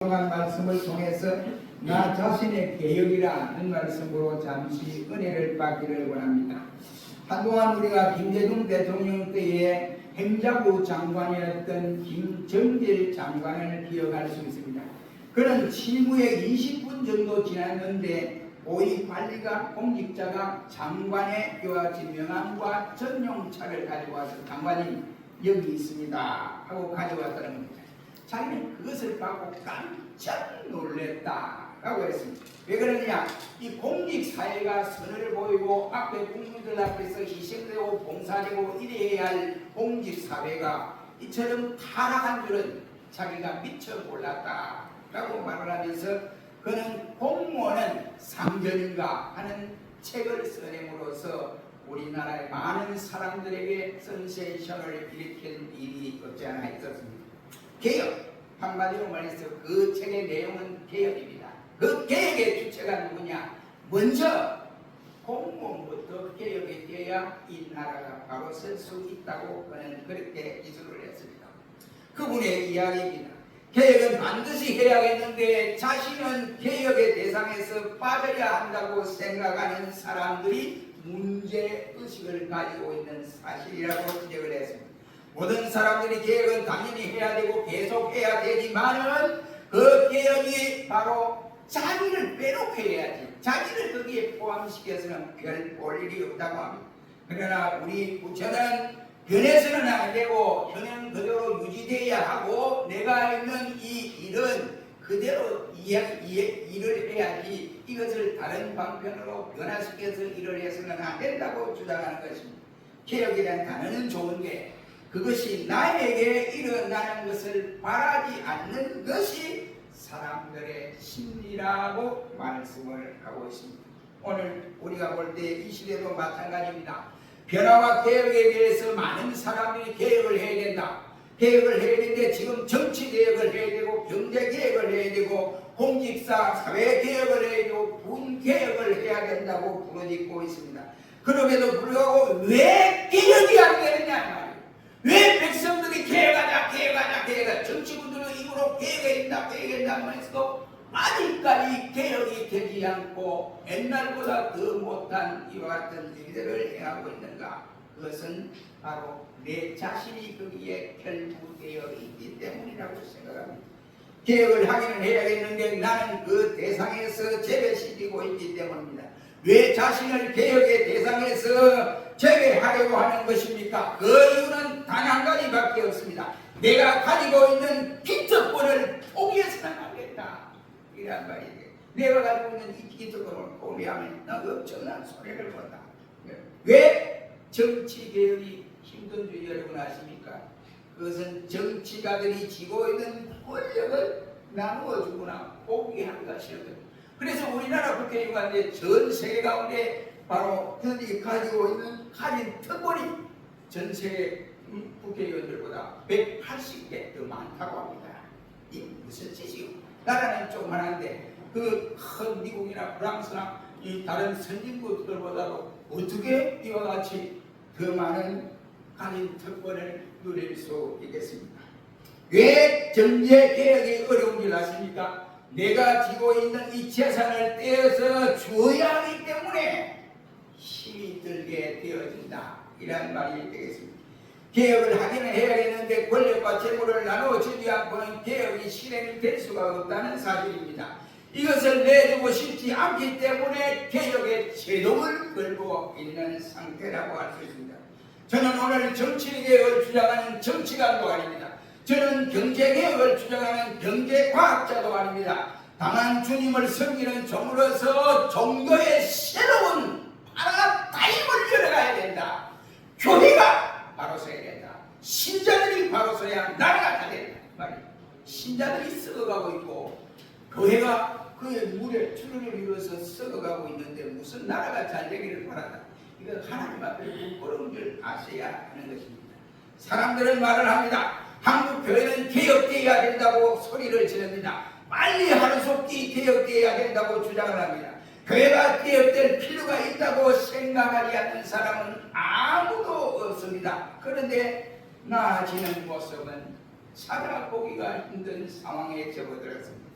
한 말씀을 통해서 나 자신의 개혁이라는 말씀으로 잠시 은혜를 받기를 원합니다. 한동안 우리가 김대중 대통령 때에 행자부 장관이었던 김정길 장관을 기억할 수 있습니다. 그는 실무에 20분 정도 지났는데 고위 관리가 공직자가 장관의 여하진 명함과 전용차를 가져와서 장관이 여기 있습니다 하고 가져왔다는 겁니다. 자기는 그것을 받고 깜짝 놀랬다라고 했습니다. 왜 그러냐? 이 공직사회가 선을 보이고 앞에 국민들 앞에서 희생되고 봉사되고 이래야 할 공직사회가 이처럼 타락한 줄은 자기가 미처 몰랐다라고 말을 하면서 그는 공무원은 상전인가 하는 책을 써냄으로써 우리나라의 많은 사람들에게 센세이션을 일으킨 일이 없지 않아 있었습니다. 개혁, 한마디로 말해서 그 책의 내용은 개혁입니다. 그 개혁의 주체가 누구냐? 먼저 공무원부터 개혁이 되어야 이 나라가 바로 설 수 있다고 그는 그렇게 기술을 했습니다. 그분의 이야기입니다. 개혁은 반드시 해야겠는데 자신은 개혁의 대상에서 빠져야 한다고 생각하는 사람들이 문제의식을 가지고 있는 사실이라고 지적을 했습니다. 모든 사람들이 개혁은 당연히 해야 되고 계속 해야 되지만은 그 개혁이 바로 자기를 빼놓고 해야지, 자기를 거기에 포함시켜서는 별 볼 일이 없다고 합니다. 그러나 우리 부처는 변해서는 안 되고 현행 그대로 유지되어야 하고 내가 있는 이 일은 그대로 일을 해야지 이것을 다른 방편으로 변화시켜서 일을 해서는 안 된다고 주장하는 것입니다. 개혁이라는 단어는 좋은데 그것이 나에게 일어나는 것을 바라지 않는 것이 사람들의 심리라고 말씀을 하고 있습니다. 오늘 우리가 볼 때 이 시대도 마찬가지입니다. 변화와 개혁에 대해서 많은 사람들이 개혁을 해야 된다. 개혁을 해야 되는데 지금 정치 개혁을 해야 되고 경제 개혁을 해야 되고 공직사 사회 개혁을 해야 되고 군 개혁을 해야 된다고 부르짖고 있습니다. 그럼에도 불구하고 왜 개혁이 안 되느냐? 왜 백성들이 개혁하자 정치군들은 입으로 개혁했다고 해서도 아직까지 개혁이 되지 않고 옛날보다 더 못한 이와 같은 일들을 행하고 있는가? 그것은 바로 내 자신이 거기에 결부되어 있기 때문이라고 생각합니다. 개혁을 하기는 해야겠는데 나는 그 대상에서 제외시키고 있기 때문입니다. 왜 자신을 개혁의 대상에서 제외하려고 하는 것입니까? 그 이유는 단 한 가지밖에 없습니다. 내가 가지고 있는 기득권을 포기해서는 안 된다. 이란 말이에요. 내가 가지고 있는 이 기득권을 포기하면 나 엄청난 손해를 본다. 왜 정치개혁이 힘든 줄 여러분 아십니까? 그것은 정치가들이 쥐고 있는 권력을 나누어 주거나 포기하기가 싫거든요. 그래서 우리나라 국회의원인데 전 세계 가운데 바로 현재 가지고 있는 가진 특권이 전 세계 국회의원들보다 180개 더 많다고 합니다. 이 무슨 짓이요? 나라는 조그만한데 그 큰 미국이나 프랑스나 이 다른 선진국들보다도 어떻게 이와 같이 더 많은 가진 특권을 누릴 수 있겠습니까? 왜 경제 개혁이 어려운 줄 아십니까? 내가 지고 있는 이 재산을 떼어서 주어야 하기 때문에 힘이 들게 되어진다. 이란 말이 되겠습니다. 개혁을 하기는 해야겠는데 권력과 재물을 나누어주지 않고는 개혁이 실행이 될 수가 없다는 사실입니다. 이것을 내주고 싶지 않기 때문에 개혁의 제동을 걸고 있는 상태라고 할 수 있습니다. 저는 오늘 정치개혁을 주장하는 정치가도 아닙니다. 저는 경제개혁을 주장하는 경제과학자도 아닙니다. 다만 주님을 섬기는 종으로서 종교의 새로운 파라다임을 열어가야 된다. 교회가 바로 서야 된다. 신자들이 바로 서야 나라가 다 된다. 신자들이 썩어가고 있고 교회가 그의 물에 추루를 이루어서 썩어가고 있는데 무슨 나라가 잘 되기를 바란다. 이건 하나님 앞에 부끄러운 줄 아셔야 하는 것입니다. 사람들은 말을 합니다. 한국 교회는 개혁되어야 된다고 소리를 지릅니다. 빨리 하루속히 개혁되어야 된다고 주장을 합니다. 교회가 개혁될 필요가 있다고 생각하지 않는 사람은 아무도 없습니다. 그런데 나아지는 모습은 찾아보기가 힘든 상황에 접어들었습니다.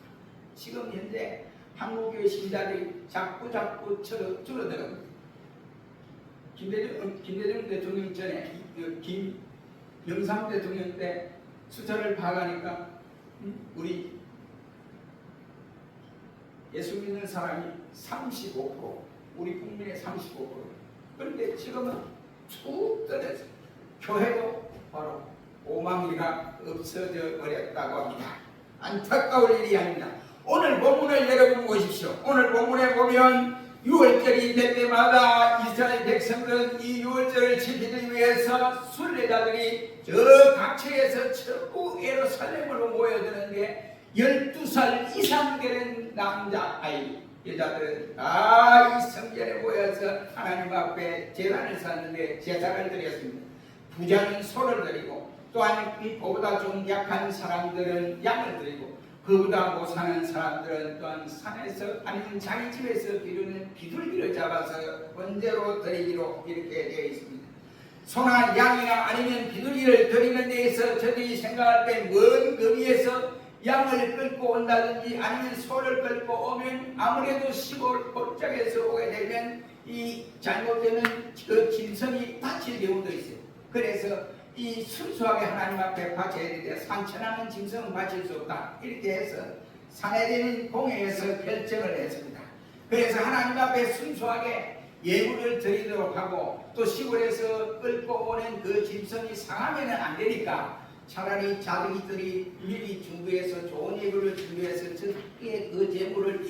지금 현재 한국교회 신자들이 자꾸 줄어들어갑니다. 김대중 대통령 전에 김영삼 대통령 때 숫자를 봐가니까 우리 예수 믿는 사람이 35%, 우리 국민의 35%. 그런데 지금은 쭉 떨어져. 교회도 바로 오망리가 없어져 버렸다고 합니다. 안타까울 일이 아닙니다. 오늘 본문을 여러분 보십시오. 오늘 본문에 보면 6월절이 될 때마다 이스라엘 백성들은 이 6월절을 지키기 위해서 순례자들이 저 각처에서 전부 예루살렘으로 모여드는데 12살 이상 되는 남자 아이 여자들은 다 이 성전에 모여서 하나님 앞에 제단을 쌓는데 제사를 드렸습니다. 부자는 소를 드리고 또한 그보다 좀 약한 사람들은 양을 드리고 그보다 못 사는 사람들은 또한 산에서 아니면 자기 집에서 기르는 비둘기를 잡아서 번제로 드리기로 이렇게 되어 있습니다. 소나 양이나 아니면 비둘기를 드리는 데에서 저들이 생각할 때 먼 거리에서 양을 끌고 온다든지 아니면 소를 끌고 오면 아무래도 시골 골짜기에서 오게 되면 이 잘못되는 그 짐승이 다칠 경우도 있어요. 그래서 이 순수하게 하나님 앞에 바쳐야 되는데 산천하는 짐승은 바칠 수 없다. 이렇게 해서 산해되는 공회에서 결정을 했습니다. 그래서 하나님 앞에 순수하게 예물을 드리도록 하고 또 시골에서 끌고 오는 그 짐승이 상하면 안 되니까 차라리 자기들이 미리 준비해서 좋은 예물을 준비해서 적게 그 재물을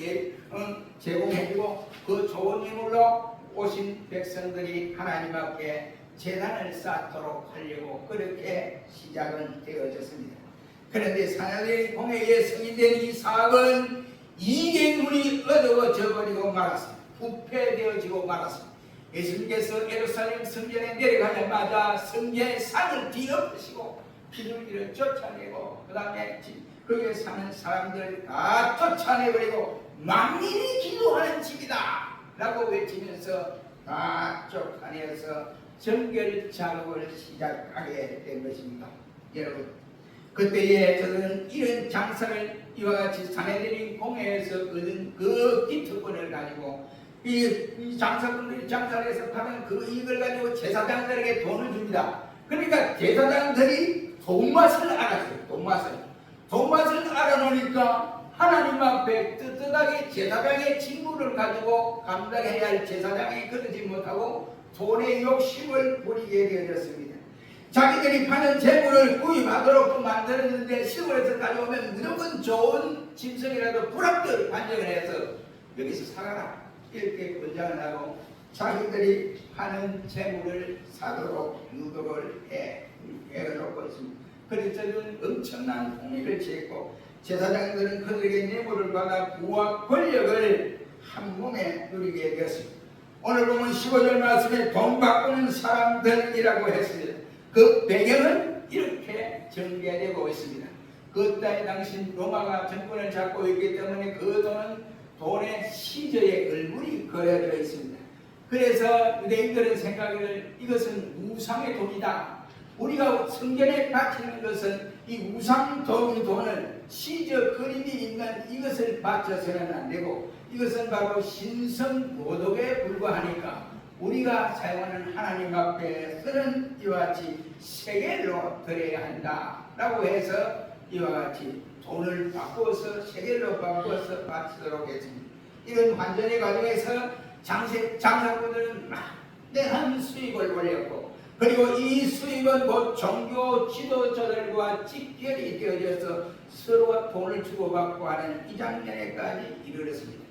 제공해주고 그 좋은 예물로 오신 백성들이 하나님 앞에 제단을 쌓도록 하려고 그렇게 시작은 되어졌습니다. 그런데 사내들의 공회에 승인된 이 사업은 이계문이 어두워져 버리고 말았습니다. 부패되어지고 말았습니다. 예수님께서 예루살렘 성전에 내려가자마자 성전의 산을 뒤엎으시고 비둘기를 쫓아내고 그 다음에 거기에 사는 사람들 다 쫓아내버리고 만민이 기도하는 집이다 라고 외치면서 다 쫓아내어서 정결 작업을 시작하게 된 것입니다. 여러분 그때에 저는 이런 장사를 이와 같이 사내들인 공회에서 얻은 그 기특권을 가지고 이 장사꾼들이 장사를 해서 파는 그 이익을 가지고 제사장들에게 돈을 줍니다. 그러니까 제사장들이 돈맛을 알았어요. 돈맛을 알아놓으니까 하나님 앞에 떳떳하게 제사장의 직무를 가지고 감당해야 할 제사장이 그러지 못하고 돈의 욕심을 부리게 되어졌습니다. 자기들이 파는 재물을 구입하도록 만들었는데 시골에서 가져오면 무조건 좋은 짐승이라도 불합격 판정을 해서 여기서 살아라 이렇게 권장을 하고 자기들이 파는 재물을 사도록 유도를 해놓고 있습니다. 그래서 저는 엄청난 공의를 취했고 제사장들은 그들에게 뇌물을 받아 부와 권력을 한 몸에 누리게 되었습니다. 오늘 보면 15절 말씀에 돈 바꾸는 사람들이라고 했습니다. 그 배경은 이렇게 전개되고 있습니다. 그때 당시 로마가 정권을 잡고 있기 때문에 그 돈은 돈의 시저에 얼굴이 그려져 있습니다. 그래서 유대인들은 생각을 이것은 우상의 돈이다. 우리가 성전에 바치는 것은 이 우상 돈을 시저 그림이 있는 이것을 바쳐서는 안 되고 이것은 바로 신성 모독에 불과하니까 우리가 사용하는 하나님 앞에서는 이와 같이 세겔로 드려야 한다 라고 해서 이와 같이 돈을 바꾸어서 세겔로 바꾸어서 바치도록 했습니다. 이런 환전의 과정에서 장사꾼들은 막대한 수익을 올렸고 그리고 이 수익은 곧 종교 지도자들과 직결이 되어져서 서로가 돈을 주고받고 하는 이 장면에까지 이르렀습니다.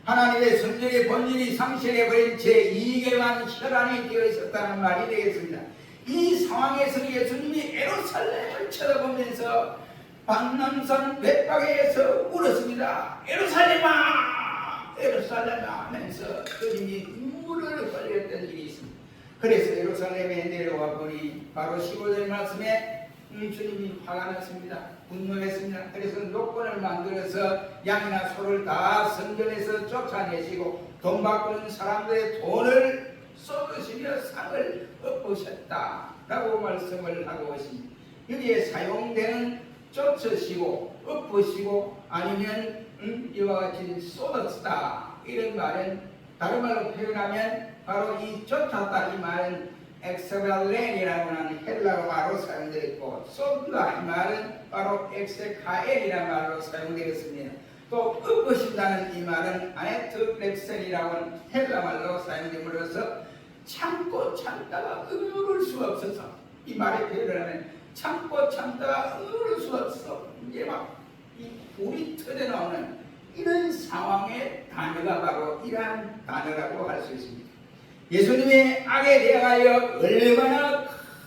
하나님의 성전의 본질이 상실해버린 제2계만 혈안이 되어 있었다는 말이 되겠습니다. 이 상황에서 예수님이 예루살렘을 쳐다보면서 박람산 벳박에서 울었습니다. 예루살렘아 예루살렘아 하면서 그님이 눈물을 흘렸던 일이 있습니다. 그래서 예루살렘에 내려와 보니 바로 15절 말씀에 주님이 화가 났습니다. 분노했습니다. 그래서 노권을 만들어서 양이나 소를 다 성전에서 쫓아내시고 돈 바꾸는 사람들의 돈을 쏟으시며 상을 엎으셨다 라고 말씀을 하고 있습니다. 여기에 사용되는 쫓으시고 엎으시고 아니면 이와 같이 쏟았다 이런 말은 다른 말로 표현하면 바로 이 쫓았다 이 말은 엑스발렌이라고 하는 헬라어 말로 사용되었고 쏟다 이 말은 바로 엑세카엘이라는 말로 사용되었습니다. 또 엎으신다는 이 말은 아네트렉셀이라고 하는 헬라 말로 사용됨으로써 참고 참다가 으를 수 없어서 이 말의 표현을 하면 참고 참다가 으를 수 없어 이게 막 이 불이 터져 나오는 이런 상황의 단어가 바로 이러한 단어라고 할 수 있습니다. 예수님의 악에 대하여 얼마나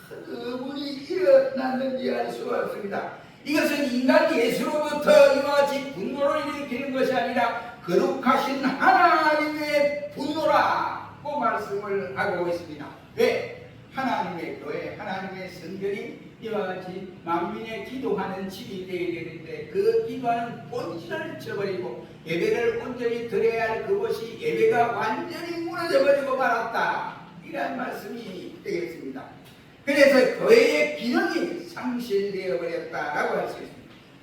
큰 의문이 일어났는지 알 수가 없습니다. 이것은 인간 예수로부터 이와 같이 분노를 일으키는 것이 아니라 거룩하신 하나님의 분노라고 말씀을 하고 있습니다. 왜? 하나님의 교회, 하나님의 성전이 이와 같이 만민의 기도하는 집이 되어야 되는데 그 기도하는 본질을 저버리고 예배를 온전히 드려야 할 그것이 예배가 완전히 무너져버리고 말았다. 이런 말씀이 되겠습니다. 그래서 교회의 기능이 상실되어 버렸다라고 할 수 있습니다.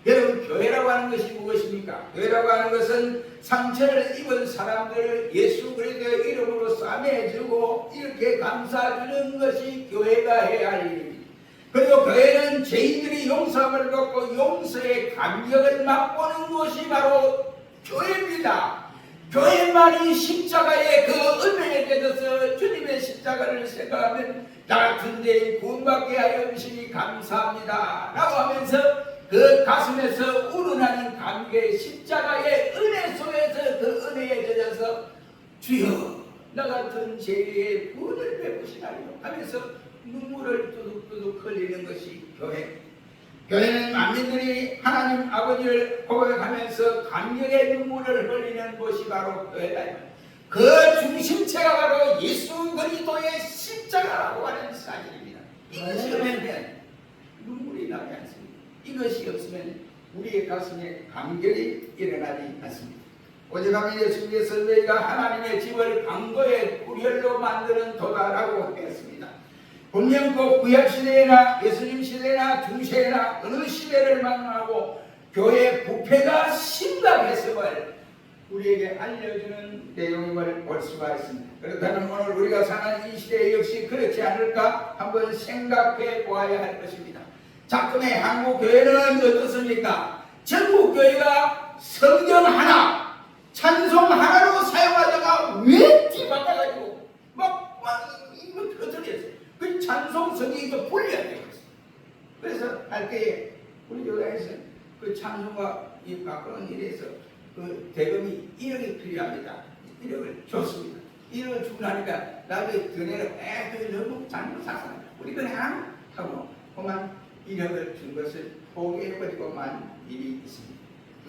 여러분, 교회라고 하는 것이 무엇입니까? 교회라고 하는 것은 상처를 입은 사람들을 예수 그리스도의 이름으로 싸매주고 이렇게 감싸주는 것이 교회가 해야 할 일입니다. 그리고 교회는 죄인들이 용서함을 받고 용서의 감격을 맛보는 것이 바로 교회입니다. 교회만이 십자가의 그 은혜에 대해서 주님의 십자가를 생각하면 나 같은 데에 구원받게 하여 주시니 감사합니다 라고 하면서 그 가슴에서 우러나는 감격의 십자가의 은혜 속에서 그 은혜에 젖어서 주여 나 같은 죄의 구원을 베푸시나요 하면서 눈물을 뚜둑뚜둑 흘리는 것이 교회. 교회는 만민들이 하나님 아버지를 고백하면서 감격의 눈물을 흘리는 것이 바로 교회다. 그 중심체가 바로 예수 그리스도의 십자가라고 하는 사실입니다. 이것이 없으면 눈물이 나지 않습니다. 이것이 없으면 우리의 가슴에 감격이 일어나지 않습니다. 오직하면 예수님께서 너희가 하나님의 집을 강도의 구렬로 만드는 도다라고 했습니다. 분명 그 구약시대나 예수님 시대나 중세나 어느 시대를 만나고 교회 부패가 심각했음을 우리에게 알려주는 내용임을 볼 수가 있습니다. 그렇다면 오늘 우리가 사는 이 시대 역시 그렇지 않을까 한번 생각해 보아야 할 것입니다. 작금의 한국 교회는 어떻습니까? 전국 교회가 성경 하나, 찬송 하나로 사용하다가 왜 뒤바꿔가지고 막 이거 어떻게 했어요? 그 찬송 성경이 분리가 되고 있어요. 그래서 할 때에 우리 교회에서 그 찬송과 이 바꾸는 일에서 그 대금이 1억이 필요합니다. 1억을 줬습니다. 1억을 주고 나니까 나중에 드네를 그 너무 잘못 샀어. 우리 그냥 하고 그만 1억을 준 것을 포기해버리고만 일이 있습니다.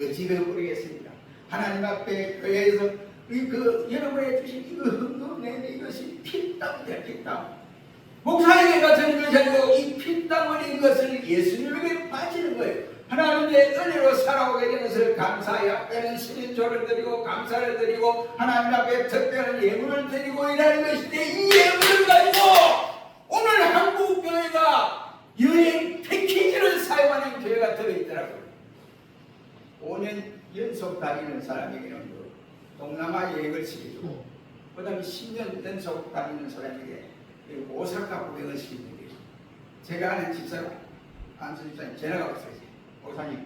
어찌를 모르겠습니다. 하나님 앞에 교회에서 그 여러분이 주신 이거 헌금 내는 이것이 피땀이야 피땀. 목사에게 바치는 것이 아니고 이 피땀 흘린 것을 예수님에게 바치는 거예요. 하나님의 은혜로 살아오게 된 것을 감사하여 때는 신인조를 드리고 감사를 드리고 하나님 앞에 특별한 예물을 드리고 이라는 것인데 이 예물을 가지고 오늘 한국 교회가 여행 패키지를 사용하는 교회가 들어있더라고요. 5년 연속 다니는 사람에게는 동남아 여행을 시켜주고 그 다음에 10년 연속 다니는 사람에게 오사카 구경을 시키는 거예요. 제가 아는 집사람 안수 집사님 전화가 왔어요. 목사님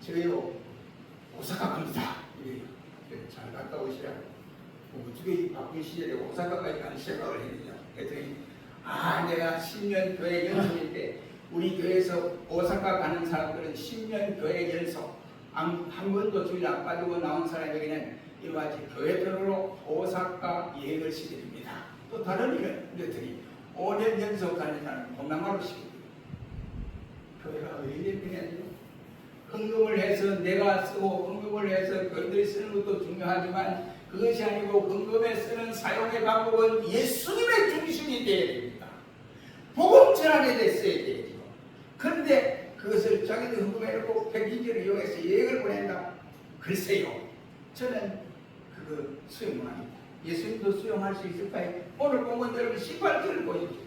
저희요 오사카 갑니다. 잘 갔다 오시라고. 어떻게 바쁜 시절에 오사카까지 가는 생각을 했느냐 했더니 내가 10년 교회 연속인데 우리 교회에서 오사카 가는 사람들은 10년 교회 연속 한 번도 주일 안 빠지고 나온 사람에게는 이와 같이 교회별로 오사카 여행을 시켜줍니다. 또 다른 일은 그랬더니 5년 연속 가는 사람은 동남아로 시켜줍니다. 교회가 왜 이랬느냐. 헌금을 해서 내가 쓰고 헌금을 해서 그들이 쓰는 것도 중요하지만 그것이 아니고 헌금에 쓰는 사용의 방법은 예수님의 중심이 되어야 됩니다. 복음 전환에 됐어야 되죠. 그런데 그것을 자기들 헌금해놓고 패키지를 이용해서 여행을 보낸다. 글쎄요. 저는 그거 수용 안 합니다. 예수님도 수용할 수 있을까요? 오늘 본문 여러분 18절을 보십시오.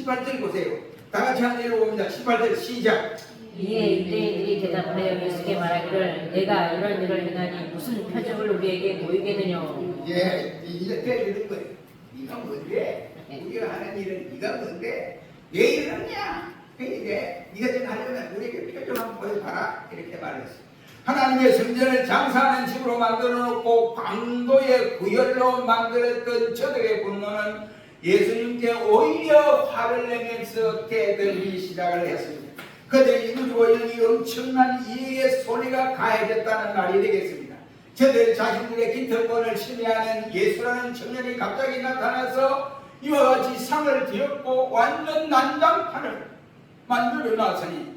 18절 보세요. 다 같이 한 일로 봅니다. 18절 시작. 이에 유대인들이 대답하여 예수께 말하기를 내가 이런 일을 행하니 무슨 표적을 우리에게 보이겠느냐. 예, 이제 되는 거예요. 네가 뭔데? 우리가 하는 일은 네가 뭔데? 왜 이러냐? 이제 네가 지금 하려면 우리에게 표정 한번 보여봐라. 이렇게 말했어요. 하나님의 성전을 장사하는 집으로 만들어 놓고 강도의 구열로 만들었던 저들의 분노는 예수님께 오히려 화를 내면서 대들기 시작을 했습니다. 그들이 이루고 이 엄청난 이익의 소리가 가해졌다는 말이 되겠습니다. 저들 자신들의 깃털권을 침해하는 예수라는 청년이 갑자기 나타나서 이와 같이 상을 뒤엎고 완전 난장판을 만들어 놨으니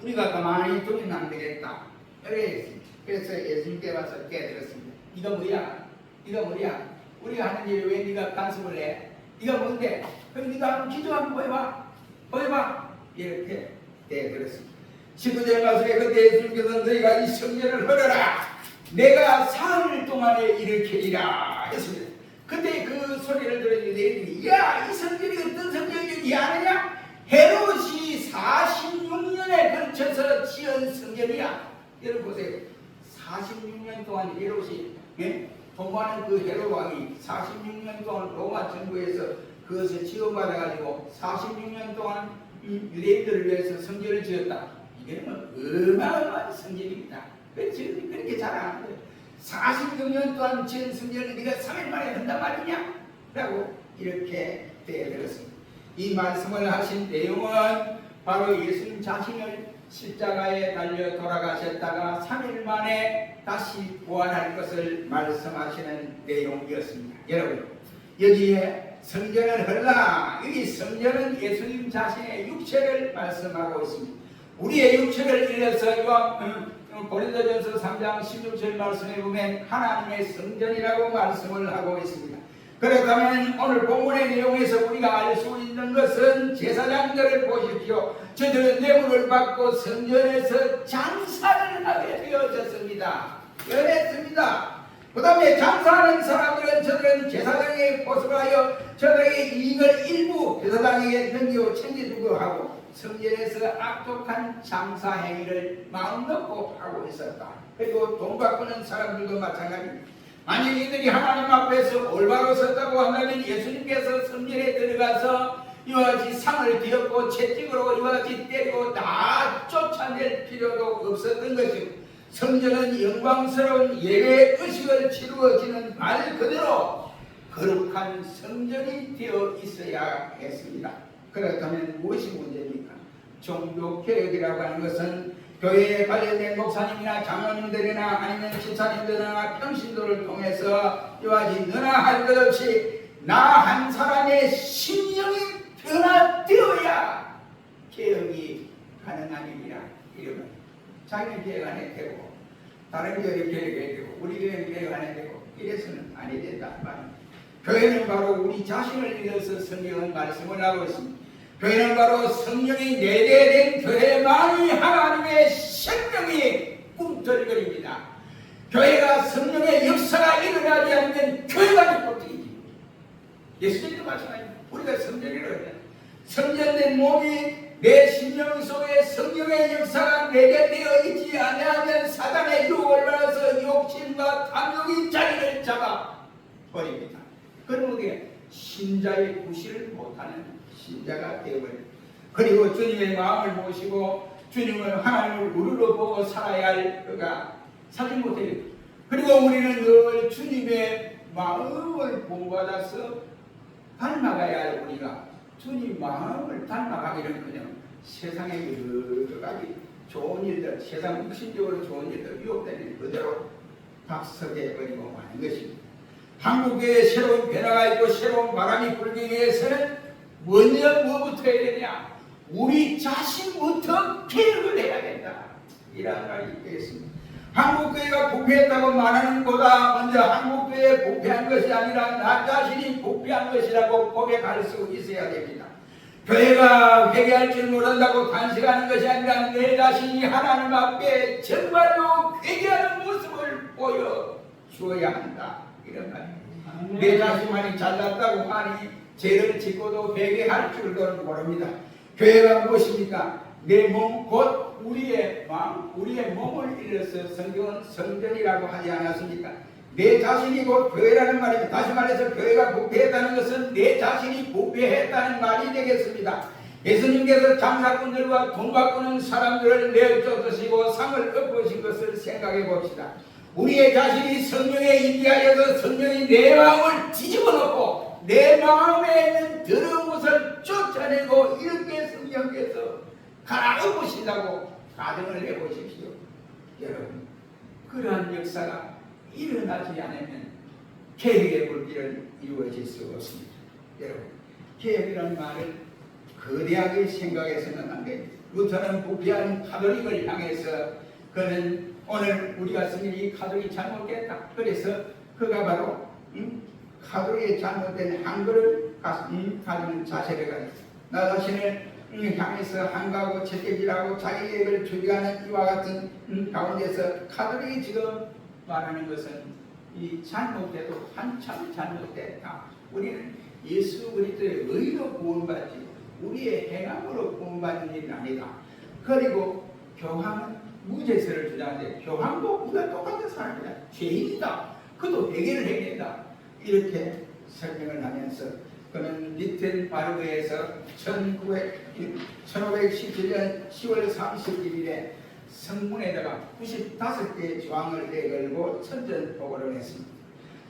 우리가 가만히 두면 안 되겠다. 그래서 예수님께 와서 깨달았습니다. 네가 뭐야? 네가 뭐야? 우리가 하는 일에 왜 네가 간섭을 해? 네가 뭔데? 그럼 네가 한번 기도 한번 보여봐. 보여봐. 이렇게 깨달았습니다. 19절 말씀에 그때 예수님께서 너희가 이 성전을 헐어라. 내가 사흘 동안에 일으키리라 했습니다. 그때 그 소리를 들은 유대인들이 야, 이 성전이 어떤 성전인지 아느냐? 헤롯이 46년에 걸쳐서 지은 성전이야. 여러분 보세요. 46년 동안 헤롯이 통과하는 그 헤롯 왕이 46년 동안 로마 정부에서 그것을 지원받아가지고 46년 동안 유대인들을 위해서 성전을 지었다. 이게는 어마어마한 성전입니다. 지금 그렇게 잘 안 돼요. 46년 동안 지은 성전을 네가 3일 만에 한단 말이냐? 라고 이렇게 되어들었습니다. 이 말씀을 하신 내용은 바로 예수님 자신을 십자가에 달려 돌아가셨다가 3일 만에 다시 부활할 것을 말씀하시는 내용이었습니다. 여러분, 여기에 성전을 헐라. 여기 성전은 예수님 자신의 육체를 말씀하고 있습니다. 우리의 육체를 일러서 고린도전서 3장 16절 말씀에 보면 하나님의 성전이라고 말씀을 하고 있습니다. 그렇다면 오늘 본문의 내용에서 우리가 알 수 있는 것은 제사장들을 보십시오. 저들은 뇌물을 받고 성전에서 장사를 하게 되어졌습니다. 그랬습니다. 그 다음에 장사하는 사람들은 저들은 제사장의 포섭하여 저들의 이익을 일부 제사장에게 넘기고 챙겨주고 하고 성전에서 악독한 장사 행위를 마음 놓고 하고 있었다. 그리고 돈 바꾸는 사람들도 마찬가지입니다. 만약 이들이 하나님 앞에서 올바로 섰다고 한다면 예수님께서 성전에 들어가서 이와 같이 상을 뒤엎고 채찍으로 이와 같이 때리고 다 쫓아낼 필요도 없었던 것이고 성전은 영광스러운 예배 의식을 치루어지는 말 그대로 거룩한 성전이 되어 있어야 했습니다. 그렇다면 무엇이 문제입니까? 종교개혁이라고 하는 것은 교회에 관련된 목사님이나 장로님들이나 아니면 집사님들이나 평신도를 통해서 이와 같이 너나 할 것 없이 나 한 사람의 심령이 변화되어야 개혁이 가능한 일이라. 이러면 자기는 개혁 안 해도 되고 다른 교회는 개혁해야 되고 우리 교회는 개혁 안 해도 되고 이래서는 아니 된다. 교회는 바로 우리 자신을 위해서 성경은 말씀을 하고 있습니다. 교회는 바로 성령이 내재된 교회만이 하나님의 생명이 꿈틀거립니다. 교회가 성령의 역사가 일어나지 않으면 교회가 꼴등이지. 예수님도 마찬가지입니다. 우리가 성전이라고 해요. 성전된 몸이 내 심령 속에 성령의 역사가 내재되어 있지 않으면 사단의 유혹을 받아서 욕심과 탐욕이 자리를 잡아 버립니다. 그럼 어디에 신자의 구실을 못하는 신자가 되어버립니다. 그리고 주님의 마음을 모시고 주님을 하나님을 우르르 보고 살아야 할 그가 살지 못해요. 그리고 우리는 늘 주님의 마음을 본받아서 닮아가야 할 우리가 주님 마음을 닮아가기는커녕 세상의 여러 가지 좋은 일들, 세상 육신적으로 좋은 일들, 유혹되는 그대로 박석해버리고 마는 것입니다. 한국교회에 새로운 변화가 있고 새로운 바람이 불기 위해서는 먼저 뭐부터 해야 되냐? 우리 자신부터 개혁을 해야 된다. 이런 말이 있겠습니다. 한국교회가 부패했다고 말하는 것보다 먼저 한국교회에 부패한 것이 아니라 나 자신이 부패한 것이라고 고백할 수 있어야 됩니다. 교회가 회개할 줄 모른다고 단식하는 것이 아니라 내 자신이 하나님 앞에 정말로 회개하는 모습을 보여주어야 한다. 이런 말입니다. 내 자신만이 잘났다고 하니 죄를 짓고도 회개할 줄도 모릅니다. 교회가 무엇입니까? 내 몸 곧 우리의 마음, 우리의 몸을 일러서 성경은 성전이라고 하지 않았습니까? 내 자신이 곧 교회라는 말입니다. 다시 말해서 교회가 부패했다는 것은 내 자신이 부패했다는 말이 되겠습니다. 예수님께서 장사꾼들과 돈 바꾸는 사람들을 내쫓으시고 상을 엎으신 것을 생각해 봅시다. 우리의 자신이 성령에 임재하여서 성령이 내 마음을 뒤집어 놓고 내 마음에 있는 더러운 것을 쫓아내고 이렇게 성령께서 갈아엎으신다고 가정을 해보십시오. 여러분, 그러한 역사가 일어나지 않으면 개혁의 불길은 이루어질 수 없습니다. 여러분, 개혁이라는 말을 거대하게 생각해서는 안 됩니다. 루터는 부패한 가톨릭을 향해서 그는 오늘 우리가 쓰는 이 가톨릭이 잘못됐다. 그래서 그가 바로 가톨릭의 잘못된 한글을 가지는 자세를 가졌다. 나 자신을 향해서 한가하고 채찍질하고 자기 계획을 추구하는 이와 같은 가운데서 가톨릭이 지금 말하는 것은 이 잘못돼도 한참 잘못됐다. 우리는 예수 그리스도의 의로 구원받지 우리의 행함으로 구원받는 일은 아니다. 그리고 교황은 무죄세를 주장하는데 교황도 우리가 똑같은 사람이다. 죄인이다. 그도 해결을 해야 된다. 이렇게 설명을 하면서 그는 리텐바르그에서 1517년 10월 30일에 성문에다가 95개의 조항을 내걸고 천전보고를 했습니다.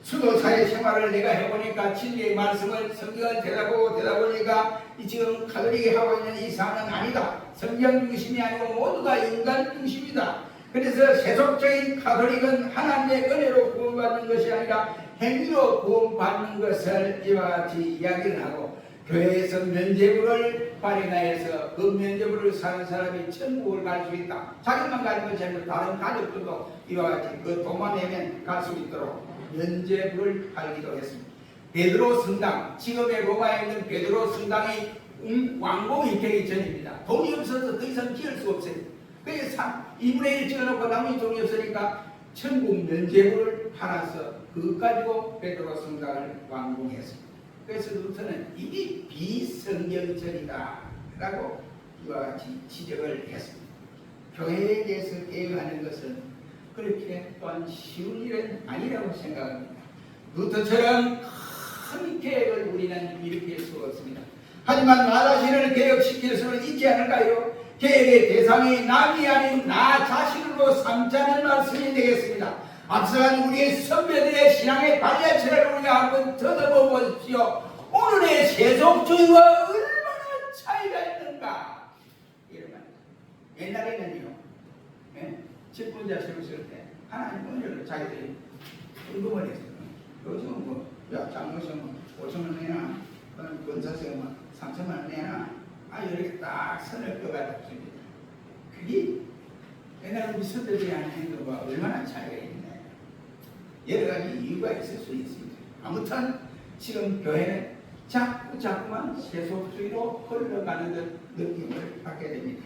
수도사의 생활을 내가 해보니까 진리의 말씀을 성경을 대다 보니까 지금 가톨릭이 하고 있는 이 상황은 아니다. 성경 중심이 아니고 모두가 인간 중심이다. 그래서 세속적인 가톨릭은 하나님의 은혜로 구원받는 것이 아니라 행위로 구원받는 것을 이와 같이 이야기를 하고 교회에서 면죄부를 발행하여서 그 면죄부를 사는 사람이 천국을 갈 수 있다. 자기만 가는 것이 아니라 다른 가족들도 이와 같이 그 돈만 내면 갈 수 있도록 면죄부를 팔기도 했습니다. 베드로 성당, 지금의 로마에 있는 베드로 성당이 완공이 되기 전입니다. 돈이 없어서 더 이상 지을 수 없어요. 그래서 2분의 1 지어놓고 나머지 돈이 없으니까 천국 면죄부를 팔아서 그것 가지고 베드로 성당을 완공했습니다. 그래서 루터는 이게 비성경적이다 라고 이와 같이 지적을 했습니다. 교회에 대해서 개혁하는 것은 그렇게 또한 쉬운 일은 아니라고 생각합니다. 루터처럼 큰 계획을 우리는 일으킬 수 없습니다. 하지만 나 자신을 개혁시킬 수는 있지 않을까요? 개혁의 대상이 남이 아닌 나 자신으로 삼자는 말씀이 되겠습니다. 앞서간 우리의 선배들의 신앙의 발자취를 우리가 한번 더듬어 보십시오. 오늘의 세속주의와 얼마나 차이가 있는가. 이런 말. 옛날에는요, 직분자 세울 때 하나님 은혜를 자기들이 은금을 했어요. 요즘은 뭐, 야, 장모시면 5천만 내나, 권사세면 3천만 내나, 이렇게 딱 선을 껴가지고 줍니다. 그게 옛날 우리 선배들이 하는 행동과 얼마나 차이가 있나요? 여러 가지 이유가 있을 수 있습니다. 아무튼 지금 교회는 자꾸만 세속주의로 흘러가는 듯 느낌을 받게 됩니다.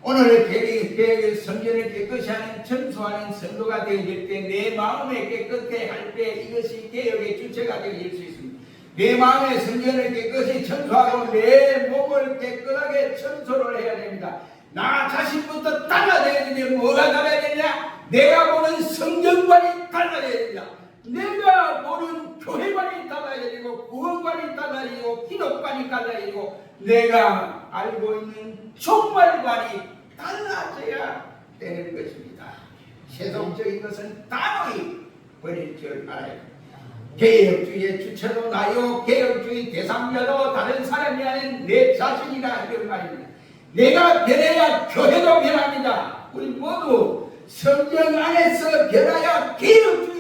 오늘 개혁의 성전을 깨끗이 하는 청소하는 성도가 되어질 때 내 마음에 깨끗해 할 때 이것이 개혁의 주체가 되어질 수 있습니다. 내 마음의 성전을 깨끗이 청소하고 내 몸을 깨끗하게 청소를 해야 됩니다. 나 자신부터 달라져야 되는데 뭐가 달라야 되냐? 내가 보는 성경관이 달라져야 됩니다. 내가 보는 교회관이 달라야 되고 구원관이 달라야 되고 기독관이 달라야 되고 내가 알고 있는 종말관이 달라져야 되는 것입니다. 세속적인 것은 단호히 버릴 줄 알아야 됩니다. 개혁주의의 주체도 나요 개혁주의 대상자도 다른 사람이 아닌 내 자신이다 이런 말입니다. 내가 변해야 교회도 변합니다. 우리 모두 성경 안에서 변해야 개혁주의